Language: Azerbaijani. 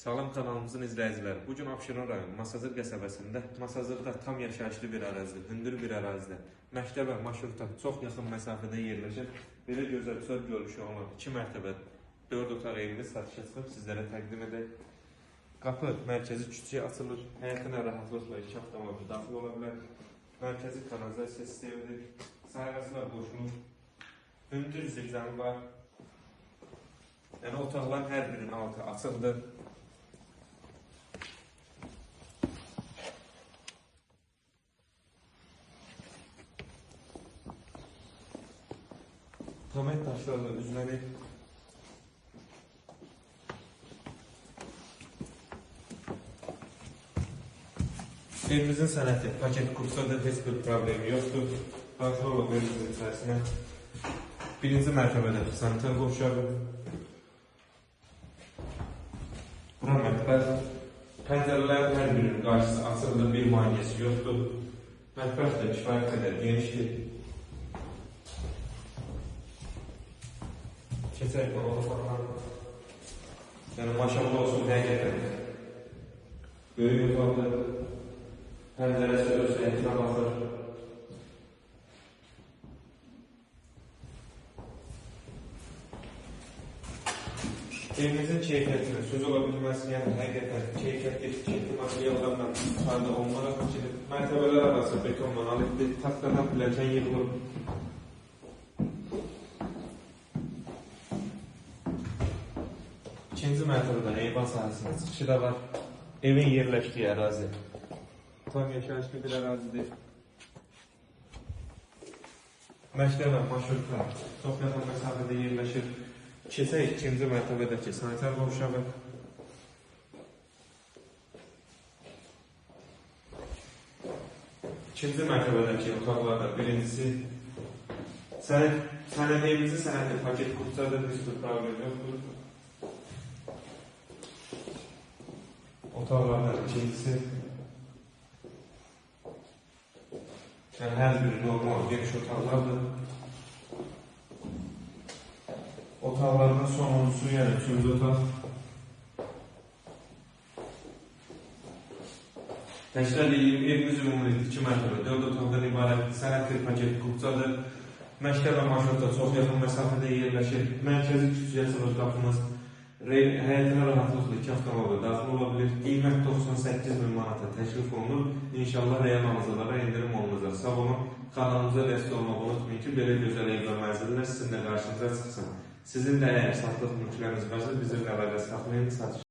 Salam kanalımızın izləyiciləri. Bugün Abşeron rayonu Masazır qəsəbəsində, Masazırda tam yaşayışlı bir ərazidə, hündür bir ərazidə, məktəbə, marşruta çox yaxın məsafədə yerləşir. Belə gözəl görüşü olan 2 mərtəbə 4 otaq evimiz satışa çıxıb sizlərə təqdim edək. Qapı mərkəzi küçüyə açılır, həyətinə rahatlıqla 2 avtomobil daxil ola bilər. Mərkəzi kanalizasiya sistemidir, sayğaclar qoşulur, hündür zirzəmi var. Yəni otaqların hər birinin altı açıqdır. Tamet taşlarla üzləri. Evimizin sənəti paket kursada heç bir problemi yoxdur. Daxil olaq evimizin içərisinə. Birinci mərtəbədə sanitar qovşağı. Bura mətbəx. Pəncərələrin hər birinin qarşısı açıqdır, bir maniyesi yoxdur. Mətbəx də kifayət qədər genişdir. Keçək bu otaqlardan. Yəni maşallah olsun həqiqətən. Böyük otaqdır. Pəncərəsi öz rənginə baxır. Evimizin keyfiyyətini söz ola bilməsi, yəni həqiqətən keyfiyyətli materiallarla istifadə olmalı. Mərtəbələr arası betonla alıqdır, taxtadan pilləkən yığılıb. İkinci mərtəbədən eyvan sahəsinin çıxışı da var. Evin yerləşdiyi ərazi tam yaşayışlı bir ərazidir. Məktəb və marşrutla çox yaxın məsafədə yerləşir. Keçək ikinci mərtəbədəki sanitar qovşağı. İkinci mərtəbədəki otaqlarda birincisi evimizin sənəti paket kursada heç bir problem yoxdur. Otaqlardan ikincisi. Yəni hər biri normal geniş otaqlardır. Otaqlardan sonuncusu, yəni üçüncü otaq. Təşkil edilib evimiz ümumilikdə 2 mərtəbə 4 otaqdan ibarət sənət bir paket kursadadır. Məktəb və marşrutda çox yaxın məsafədə yerləşir. Mərkəzi küçüyə çıxır qapımız. Həyətinə rahatlıqla 2 avtomobil daxil ola bilir. Qiymət 98.000 manata təklif olunur. İnşallah real mağazalara indirim olunacaq. Sağ olun. Kanalımıza dəstək olmağı unutmayın ki, belə gözəl ev və mənzillər sizin də qarşınıza çıxsın. Sizin də əgər satlıq mülkləriniz varsa bizimlə əlaqə saxlayın.